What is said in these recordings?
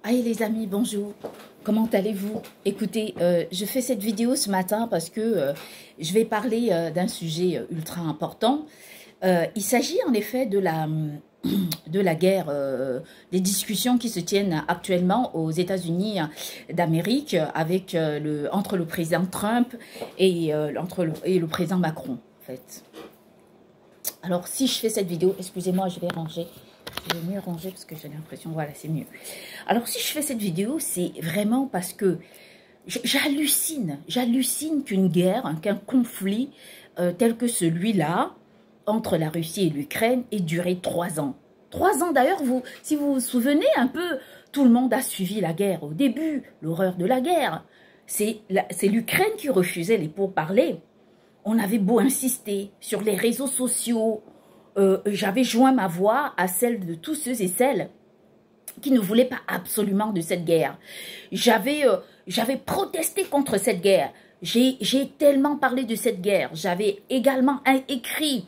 Allez les amis, bonjour, comment allez-vous? Écoutez, je fais cette vidéo ce matin parce que je vais parler d'un sujet ultra important. Il s'agit en effet de la guerre, des discussions qui se tiennent actuellement aux États-Unis d'Amérique avec entre le président Trump et, et le président Macron, en fait. Alors, si je fais cette vidéo, excusez-moi, je vais ranger. Je vais mieux ranger parce que j'ai l'impression, voilà, c'est mieux. Alors, si je fais cette vidéo, c'est vraiment parce que j'hallucine qu'une guerre, qu'un conflit tel que celui-là, entre la Russie et l'Ukraine, ait duré 3 ans. 3 ans, d'ailleurs, si vous vous souvenez un peu, tout le monde a suivi la guerre au début, l'horreur de la guerre. C'est l'Ukraine qui refusait les pourparlers. On avait beau insister sur les réseaux sociaux, j'avais joint ma voix à celle de tous ceux et celles qui ne voulaient pas absolument de cette guerre. J'avais protesté contre cette guerre. J'ai tellement parlé de cette guerre. J'avais également écrit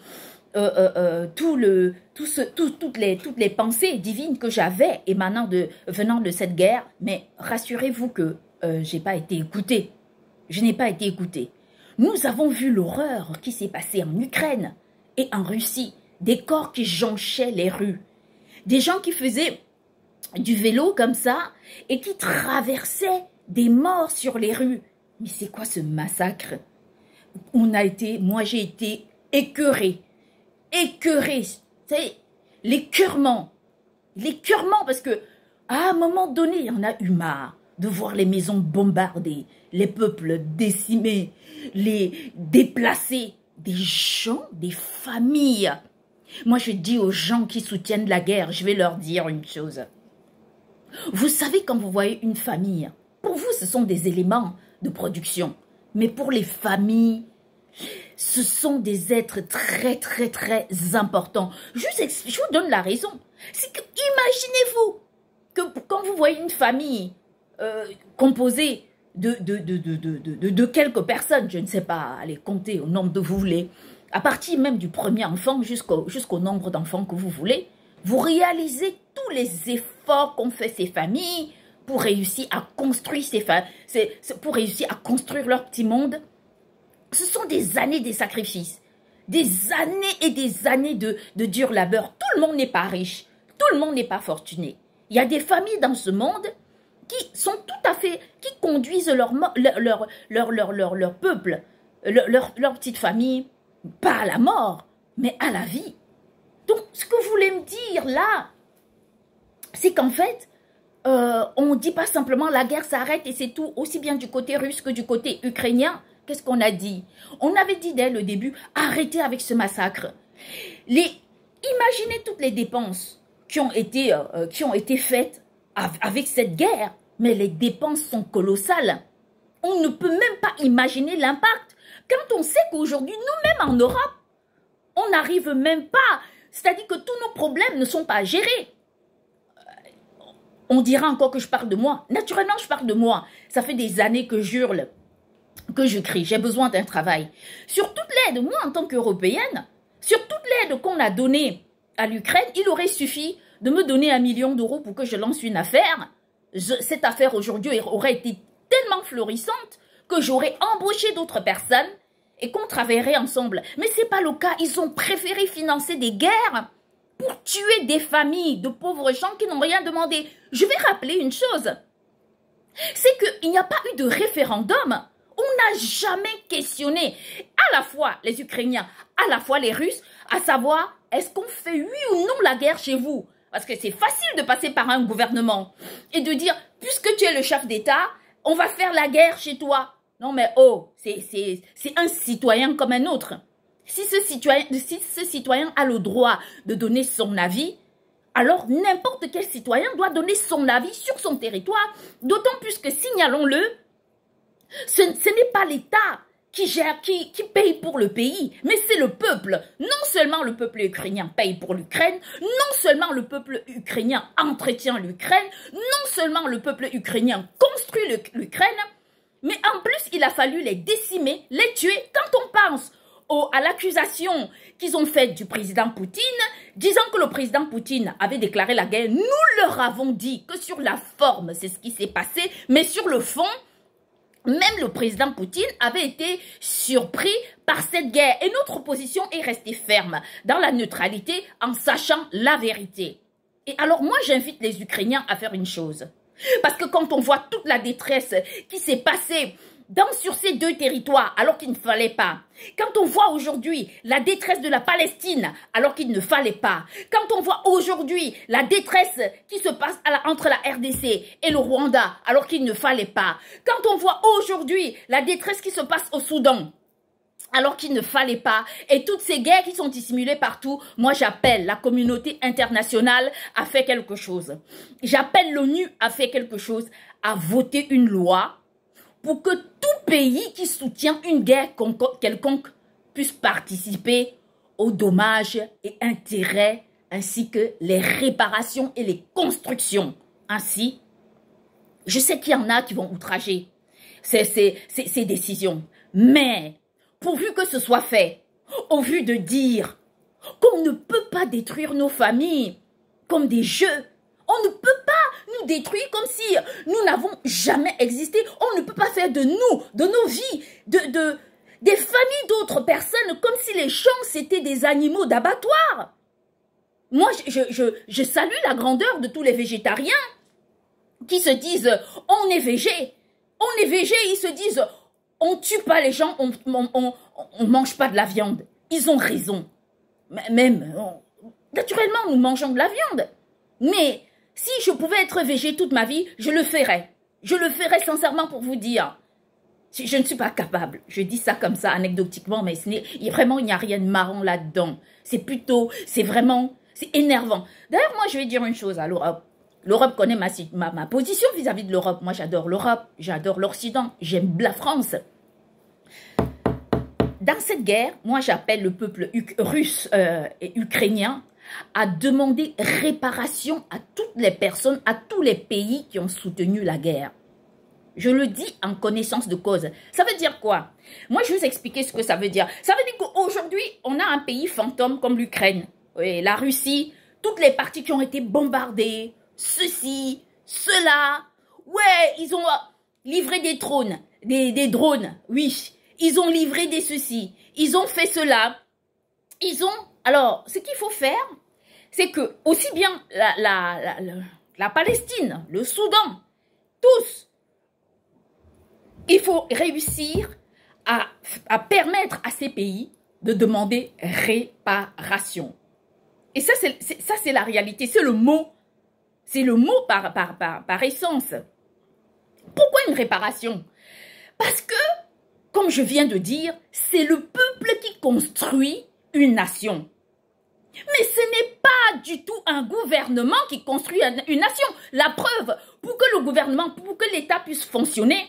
toutes les pensées divines que j'avais venant de cette guerre. Mais rassurez-vous que j'ai pas été écoutée. Je n'ai pas été écoutée. Nous avons vu l'horreur qui s'est passée en Ukraine et en Russie. Des corps qui jonchaient les rues. Des gens qui faisaient du vélo comme ça et qui traversaient des morts sur les rues. Mais c'est quoi ce massacre? Moi j'ai été écœurée. C'est l'écœurement parce que à un moment donné, il y en a eu marre de voir les maisons bombardées, les peuples décimés, les déplacés, des gens, des familles. Moi, je dis aux gens qui soutiennent la guerre, je vais leur dire une chose. Vous savez, quand vous voyez une famille, pour vous, ce sont des éléments de production. Mais pour les familles, ce sont des êtres très, très, très importants. Je vous donne la raison. C'est que, imaginez-vous que quand vous voyez une famille composée de quelques personnes, je ne sais pas, allez compter au nombre que vous voulez, à partir même du premier enfant jusqu'au nombre d'enfants que vous voulez, vous réalisez tous les efforts qu'ont fait ces familles pour réussir à construire pour réussir à construire leur petit monde. Ce sont des années de sacrifices, des années et des années de dur labeur. Tout le monde n'est pas riche, tout le monde n'est pas fortuné. Il y a des familles dans ce monde qui sont tout à fait, qui conduisent leur peuple, leur petite famille, pas à la mort, mais à la vie. Donc, ce que vous voulez me dire là, c'est qu'en fait, on ne dit pas simplement la guerre s'arrête et c'est tout, aussi bien du côté russe que du côté ukrainien. Qu'est-ce qu'on a dit? On avait dit dès le début, arrêtez avec ce massacre. Imaginez toutes les dépenses qui ont été faites avec cette guerre, mais les dépenses sont colossales. On ne peut même pas imaginer l'impact. Quand on sait qu'aujourd'hui, nous-mêmes en Europe, on n'arrive même pas, c'est-à-dire que tous nos problèmes ne sont pas gérés. On dira encore que je parle de moi. Naturellement, je parle de moi. Ça fait des années que j'hurle, que je crie. J'ai besoin d'un travail. Sur toute l'aide, moi en tant qu'Européenne, sur toute l'aide qu'on a donnée à l'Ukraine, il aurait suffi de me donner 1 million d'euros pour que je lance une affaire. Cette affaire aujourd'hui aurait été tellement florissante que j'aurais embauché d'autres personnes et qu'on travaillerait ensemble. Mais ce n'est pas le cas. Ils ont préféré financer des guerres pour tuer des familles de pauvres gens qui n'ont rien demandé. Je vais rappeler une chose. C'est qu'il n'y a pas eu de référendum. On n'a jamais questionné à la fois les Ukrainiens, à la fois les Russes, à savoir, est-ce qu'on fait oui ou non la guerre chez vous? Parce que c'est facile de passer par un gouvernement et de dire, puisque tu es le chef d'État, on va faire la guerre chez toi. Non mais oh, c'est un citoyen comme un autre. Si ce citoyen a le droit de donner son avis, alors n'importe quel citoyen doit donner son avis sur son territoire, d'autant plus que, signalons-le, ce n'est pas l'État qui paye pour le pays, mais c'est le peuple. Non seulement le peuple ukrainien paye pour l'Ukraine, non seulement le peuple ukrainien entretient l'Ukraine, non seulement le peuple ukrainien construit l'Ukraine, mais en plus il a fallu les décimer, les tuer. Quand on pense à l'accusation qu'ils ont faite du président Poutine, disant que le président Poutine avait déclaré la guerre. Nous leur avons dit que sur la forme, c'est ce qui s'est passé, mais sur le fond, même le président Poutine avait été surpris par cette guerre. Et notre position est restée ferme dans la neutralité en sachant la vérité. Et alors moi, j'invite les Ukrainiens à faire une chose. Parce que quand on voit toute la détresse qui s'est passée sur ces deux territoires alors qu'il ne fallait pas, quand on voit aujourd'hui la détresse de la Palestine alors qu'il ne fallait pas, quand on voit aujourd'hui la détresse qui se passe entre la RDC et le Rwanda alors qu'il ne fallait pas, quand on voit aujourd'hui la détresse qui se passe au Soudan alors qu'il ne fallait pas, et toutes ces guerres qui sont dissimulées partout, moi j'appelle la communauté internationale à faire quelque chose. J'appelle l'ONU à faire quelque chose, à voter une loi pour que tout pays qui soutient une guerre quelconque puisse participer aux dommages et intérêts ainsi que les réparations et les constructions. Ainsi, je sais qu'il y en a qui vont outrager ces décisions, mais pourvu que ce soit fait, au vu de dire qu'on ne peut pas détruire nos familles comme des jeux. On ne peut pas nous détruire comme si nous n'avons jamais existé. On ne peut pas faire de nous, de nos vies, des familles d'autres personnes comme si les champs c'était des animaux d'abattoir. Moi, je salue la grandeur de tous les végétariens qui se disent on est végé. On est végé, ils se disent on tue pas les gens, on mange pas de la viande. Ils ont raison. Naturellement, nous mangeons de la viande. Mais si je pouvais être végé toute ma vie, je le ferais. Je le ferais sincèrement pour vous dire. Je ne suis pas capable. Je dis ça comme ça anecdotiquement, mais vraiment, il n'y a rien de marrant là-dedans. C'est énervant. D'ailleurs, moi, je vais dire une chose à l'Europe. L'Europe connaît ma position vis-à-vis de l'Europe. Moi, j'adore l'Europe, j'adore l'Occident, j'aime la France. Dans cette guerre, moi, j'appelle le peuple russe et ukrainien à demander réparation à toutes les personnes, à tous les pays qui ont soutenu la guerre. Je le dis en connaissance de cause. Ça veut dire quoi? Moi, je vais vous expliquer ce que ça veut dire. Ça veut dire qu'aujourd'hui, on a un pays fantôme comme l'Ukraine, la Russie, toutes les parties qui ont été bombardées, ceci, cela. Ouais, ils ont livré des drones, oui. Ils ont livré des ceci, ils ont fait cela. Alors, ce qu'il faut faire, c'est que aussi bien la Palestine, le Soudan, tous, il faut réussir à permettre à ces pays de demander réparation. Et ça, c'est la réalité, c'est le mot. C'est le mot par essence. Pourquoi une réparation? Parce que, comme je viens de dire, c'est le peuple qui construit une nation. Mais ce n'est pas du tout un gouvernement qui construit une nation. La preuve, pour que l'État puisse fonctionner,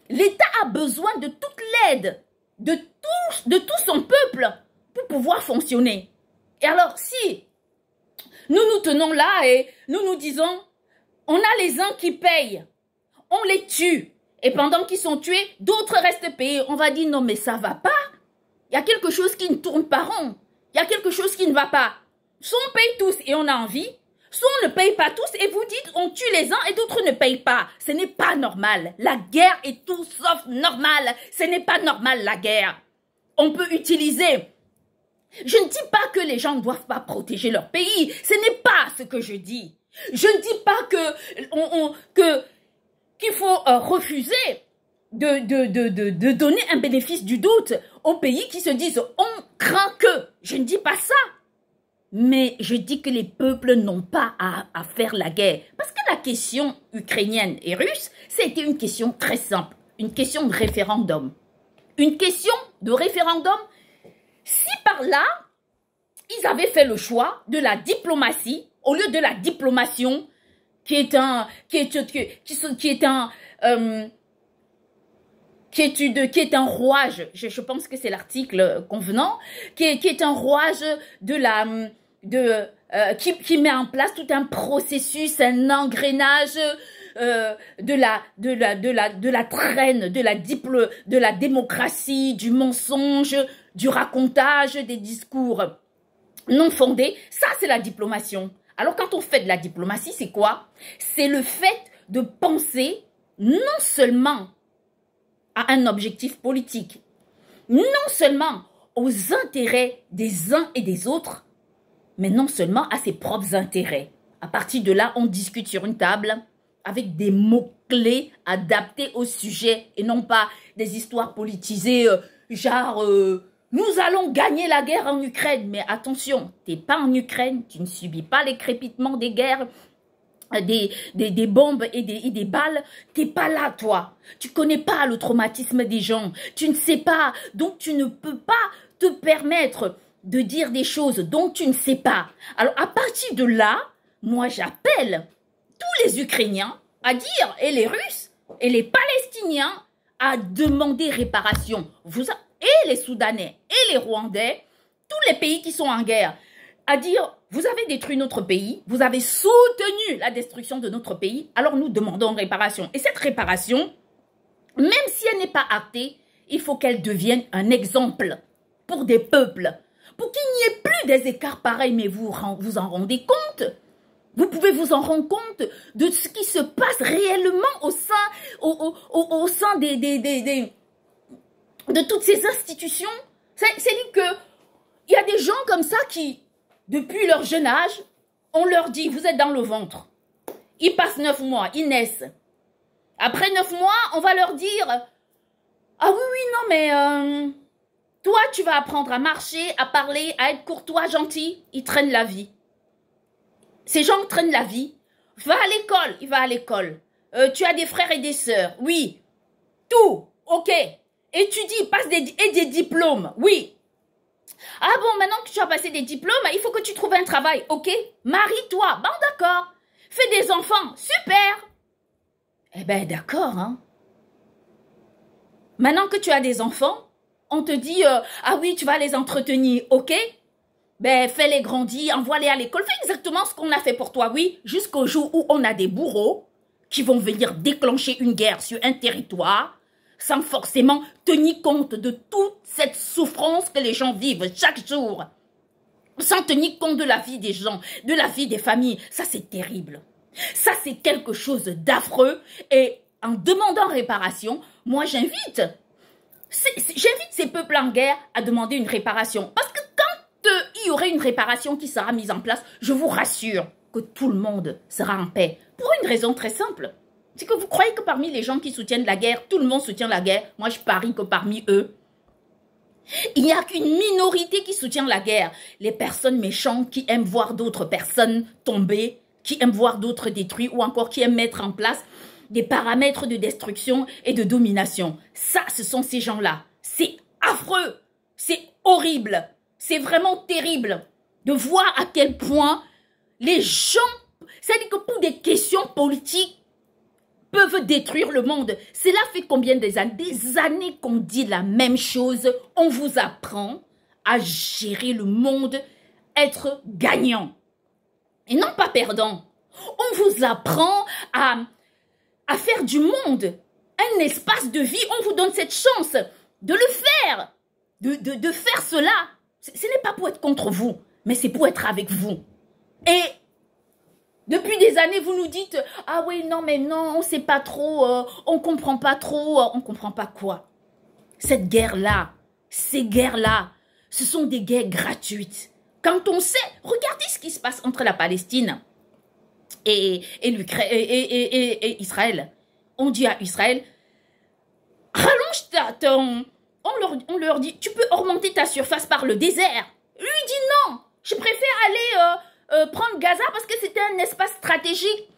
l'État a besoin de toute l'aide de tout son peuple pour pouvoir fonctionner. Et alors, si nous nous tenons là et nous disons, on a les uns qui payent, on les tue, et pendant qu'ils sont tués, d'autres restent payés. On va dire, non mais ça va pas. Il y a quelque chose qui ne tourne pas rond. Il y a quelque chose qui ne va pas. Soit on paye tous et on a envie, soit on ne paye pas tous et vous dites, on tue les uns et d'autres ne payent pas. Ce n'est pas normal. La guerre est tout sauf normale. Ce n'est pas normal la guerre. On peut utiliser... Je ne dis pas que les gens ne doivent pas protéger leur pays. Ce n'est pas ce que je dis. Je ne dis pas qu'il faut refuser de donner un bénéfice du doute aux pays qui se disent « on craint que ». Je ne dis pas ça. Mais je dis que les peuples n'ont pas à faire la guerre. Parce que la question ukrainienne et russe, c'était une question très simple. Une question de référendum. Une question de référendum. Si par là, ils avaient fait le choix de la diplomatie, au lieu de la diplomation, qui est un rouage, je pense que c'est l'article convenant, qui est un rouage qui met en place tout un processus, un engrenage de la traîne, de la démocratie, du mensonge, du racontage, des discours non fondés. Ça, c'est la diplomatie. Alors, quand on fait de la diplomatie, c'est quoi? C'est le fait de penser non seulement à un objectif politique, non seulement aux intérêts des uns et des autres, mais non seulement à ses propres intérêts. À partir de là, on discute sur une table avec des mots-clés adaptés au sujet et non pas des histoires politisées, genre nous allons gagner la guerre en Ukraine. Mais attention, t'es pas en Ukraine, tu ne subis pas les crépitements des guerres, des bombes et des balles. T'es pas là, toi. Tu connais pas le traumatisme des gens. Tu ne sais pas, donc tu ne peux pas te permettre de dire des choses dont tu ne sais pas. Alors, à partir de là, moi, j'appelle tous les Ukrainiens à dire, et les Russes, et les Palestiniens, à demander réparation. Et les Soudanais, et les Rwandais, tous les pays qui sont en guerre, à dire, vous avez détruit notre pays, vous avez soutenu la destruction de notre pays, alors nous demandons réparation. Et cette réparation, même si elle n'est pas actée, il faut qu'elle devienne un exemple pour des peuples, pour qu'il n'y ait plus des écarts pareils, mais vous vous en rendez compte. Vous pouvez vous en rendre compte de ce qui se passe réellement au sein de toutes ces institutions. C'est-à-dire qu'il y a des gens comme ça qui, depuis leur jeune âge, on leur dit, vous êtes dans le ventre. Ils passent 9 mois, ils naissent. Après 9 mois, on va leur dire, ah oui, non, mais toi, tu vas apprendre à marcher, à parler, à être courtois, gentil. Ils traînent la vie. Ces gens traînent la vie. Va à l'école, il va à l'école. Tu as des frères et des sœurs, oui. Tout, ok. Étudie, passe des diplômes, oui. Ah bon, maintenant que tu as passé des diplômes, il faut que tu trouves un travail, ok. Marie-toi, bon d'accord. Fais des enfants, super. Eh ben d'accord, hein. Maintenant que tu as des enfants, on te dit, ah oui, tu vas les entretenir, ok. Ben, fais-les grandir, envoie-les à l'école. Fais exactement ce qu'on a fait pour toi, oui. Jusqu'au jour où on a des bourreaux qui vont venir déclencher une guerre sur un territoire sans forcément tenir compte de toute cette souffrance que les gens vivent chaque jour. Sans tenir compte de la vie des gens, de la vie des familles. Ça, c'est terrible. Ça, c'est quelque chose d'affreux. Et en demandant réparation, moi, j'invite ces peuples en guerre à demander une réparation. Parce que il y aurait une réparation qui sera mise en place, je vous rassure que tout le monde sera en paix. Pour une raison très simple. C'est que vous croyez que parmi les gens qui soutiennent la guerre, tout le monde soutient la guerre. Moi, je parie que parmi eux, il n'y a qu'une minorité qui soutient la guerre. Les personnes méchantes qui aiment voir d'autres personnes tomber, qui aiment voir d'autres détruits ou encore qui aiment mettre en place des paramètres de destruction et de domination. Ça, ce sont ces gens-là. C'est affreux. C'est horrible. C'est vraiment terrible de voir à quel point les gens, c'est-à-dire que pour des questions politiques, peuvent détruire le monde. Cela fait combien des années qu'on dit la même chose. On vous apprend à gérer le monde, être gagnant et non pas perdant. On vous apprend à faire du monde un espace de vie. On vous donne cette chance de le faire, de faire cela. Ce n'est pas pour être contre vous, mais c'est pour être avec vous. Et depuis des années, vous nous dites, ah oui, non, mais non, on ne sait pas trop, on ne comprend pas trop, on ne comprend pas quoi. Cette guerre-là, ces guerres-là, ce sont des guerres gratuites. Quand on sait, regardez ce qui se passe entre la Palestine et Israël. On dit à Israël, rallonge ton... On leur dit, tu peux augmenter ta surface par le désert. Lui dit non, je préfère aller prendre Gaza parce que c'était un espace stratégique.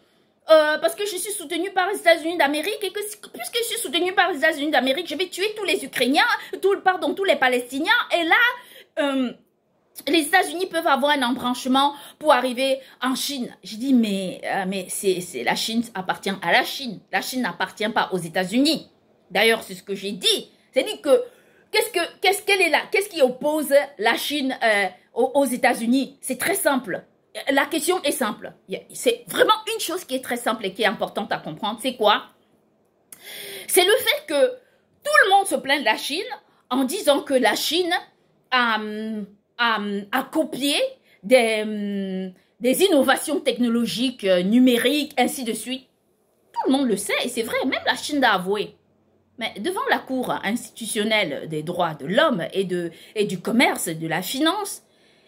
Parce que je suis soutenu par les États-Unis d'Amérique et que puisque je suis soutenu par les États-Unis d'Amérique, je vais tuer tous les Ukrainiens, tous les Palestiniens. Et là, les États-Unis peuvent avoir un embranchement pour arriver en Chine. Je dis, mais la Chine appartient à la Chine. La Chine n'appartient pas aux États-Unis. D'ailleurs, c'est ce que j'ai dit. C'est-à-dire que qu'est-ce qui oppose la Chine aux États-Unis? C'est très simple. la question est simple. C'est vraiment une chose qui est très simple et qui est importante à comprendre. C'est quoi? C'est le fait que tout le monde se plaint de la Chine en disant que la Chine a copié des innovations technologiques, numériques, ainsi de suite. Tout le monde le sait et c'est vrai, même la Chine l'a avoué. Mais devant la Cour institutionnelle des droits de l'homme et du commerce, de la finance,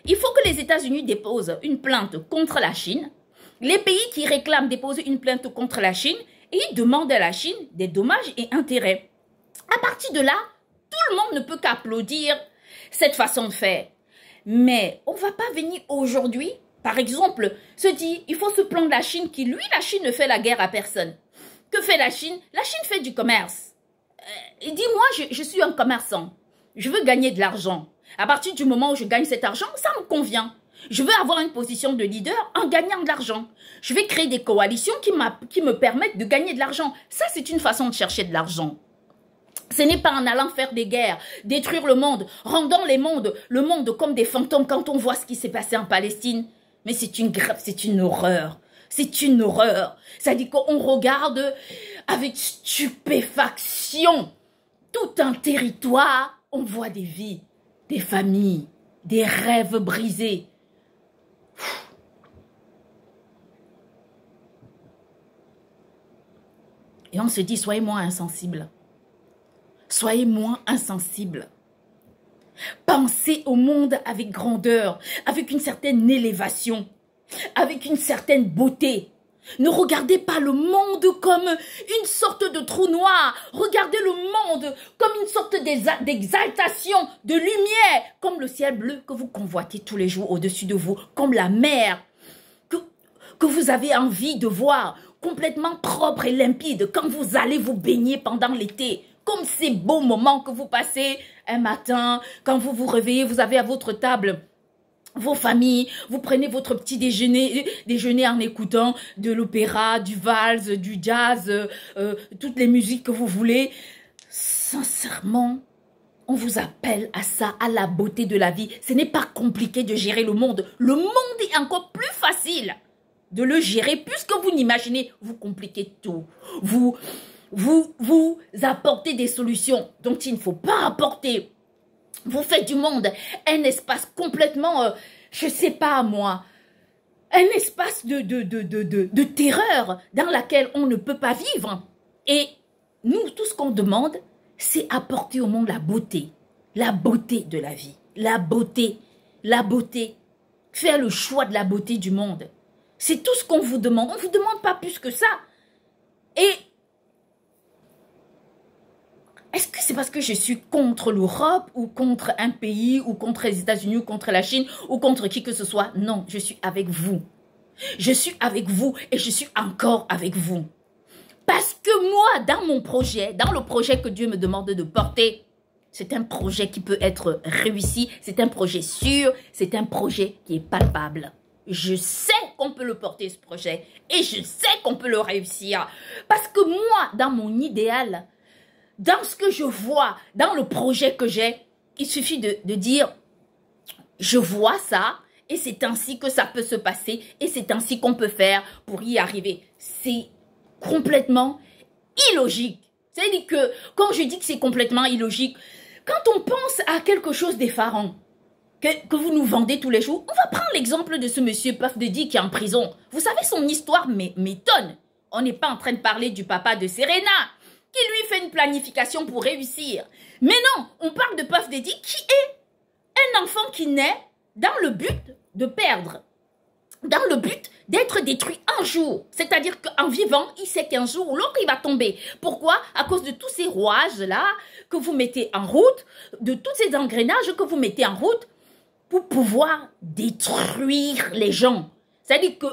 il faut que les États-Unis déposent une plainte contre la Chine. Les pays qui réclament déposer une plainte contre la Chine et ils demandent à la Chine des dommages et intérêts. À partir de là, tout le monde ne peut qu'applaudir cette façon de faire. Mais on ne va pas venir aujourd'hui, par exemple, se dire il faut se plaindre de la Chine qui, lui, la Chine ne fait la guerre à personne. Que fait la Chine? La Chine fait du commerce. Il dit, moi, je suis un commerçant. Je veux gagner de l'argent. À partir du moment où je gagne cet argent, ça me convient. Je veux avoir une position de leader en gagnant de l'argent. Je vais créer des coalitions qui me permettent de gagner de l'argent. Ça, c'est une façon de chercher de l'argent. Ce n'est pas en allant faire des guerres, détruire le monde, rendant le monde comme des fantômes quand on voit ce qui s'est passé en Palestine. Mais c'est une grave, c'est une horreur. C'est une horreur. C'est-à-dire qu'on regarde avec stupéfaction tout un territoire. On voit des vies, des familles, des rêves brisés. Et on se dit, soyez moins insensibles. Soyez moins insensibles. Pensez au monde avec grandeur, avec une certaine élévation, avec une certaine beauté. Ne regardez pas le monde comme une sorte de trou noir. Regardez le monde comme une sorte d'exaltation, de lumière, comme le ciel bleu que vous convoitez tous les jours au-dessus de vous, comme la mer que vous avez envie de voir, complètement propre et limpide quand vous allez vous baigner pendant l'été. Comme ces beaux moments que vous passez un matin, quand vous vous réveillez, vous avez à votre table vos familles, vous prenez votre petit déjeuner en écoutant de l'opéra, du valse, du jazz, toutes les musiques que vous voulez. Sincèrement, on vous appelle à ça, à la beauté de la vie. Ce n'est pas compliqué de gérer le monde. Le monde est encore plus facile de le gérer puisque vous n'imaginez, vous compliquez tout. Vous apportez des solutions dont il ne faut pas apporter. Vous faites du monde un espace complètement, je sais pas moi, un espace de terreur dans laquelle on ne peut pas vivre. Et nous, tout ce qu'on demande, c'est apporter au monde la beauté de la vie, la beauté, faire le choix de la beauté du monde. C'est tout ce qu'on vous demande. On ne vous demande pas plus que ça. Et est-ce que c'est parce que je suis contre l'Europe ou contre un pays ou contre les États-Unis ou contre la Chine ou contre qui que ce soit? Non, je suis avec vous. Je suis avec vous et je suis encore avec vous. Parce que moi, dans mon projet, dans le projet que Dieu me demande de porter, c'est un projet qui peut être réussi, c'est un projet sûr, c'est un projet qui est palpable. Je sais qu'on peut le porter, ce projet, et je sais qu'on peut le réussir. Parce que moi, dans mon idéal, dans ce que je vois, dans le projet que j'ai, il suffit de dire, je vois ça, et c'est ainsi que ça peut se passer, et c'est ainsi qu'on peut faire pour y arriver. C'est complètement illogique. C'est-à-dire que, quand je dis que c'est complètement illogique, quand on pense à quelque chose d'effarant, que vous nous vendez tous les jours, on va prendre l'exemple de ce monsieur Puff Daddy qui est en prison. Vous savez, son histoire m'étonne. On n'est pas en train de parler du papa de Serena, qui lui fait une planification pour réussir. Mais non, on parle de Puff Daddy qui est un enfant qui naît dans le but de perdre, dans le but d'être détruit un jour. C'est-à-dire qu'en vivant, il sait qu'un jour ou l'autre, il va tomber. Pourquoi? À cause de tous ces rouages-là que vous mettez en route, de tous ces engrenages que vous mettez en route pour pouvoir détruire les gens. C'est-à-dire que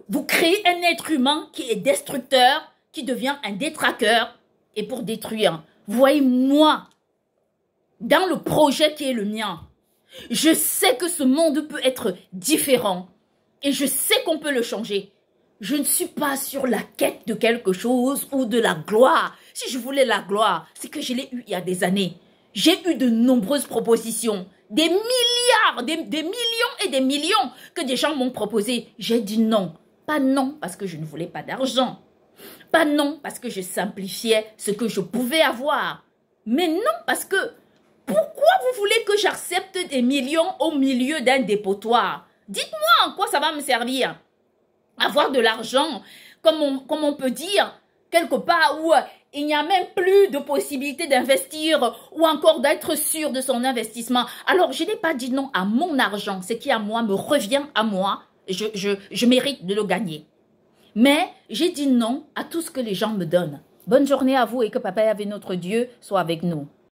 vous créez un être humain qui est destructeur, qui devient un détraqueur, et pour détruire. Voyez, moi, dans le projet qui est le mien, je sais que ce monde peut être différent, et je sais qu'on peut le changer. Je ne suis pas sur la quête de quelque chose ou de la gloire. Si je voulais la gloire, c'est que je l'ai eu il y a des années. J'ai eu de nombreuses propositions. des milliards, des millions et des millions que des gens m'ont proposé. J'ai dit non. Pas non parce que je ne voulais pas d'argent. Pas non parce que je simplifiais ce que je pouvais avoir. Mais non parce que pourquoi vous voulez que j'accepte des millions au milieu d'un dépotoir? Dites-moi en quoi ça va me servir. Avoir de l'argent, comme on peut dire, quelque part où il n'y a même plus de possibilité d'investir ou encore d'être sûr de son investissement. Alors, je n'ai pas dit non à mon argent. Ce qui à moi me revient à moi. Je mérite de le gagner. Mais j'ai dit non à tout ce que les gens me donnent. Bonne journée à vous et que Papa et notre Dieu soit avec nous.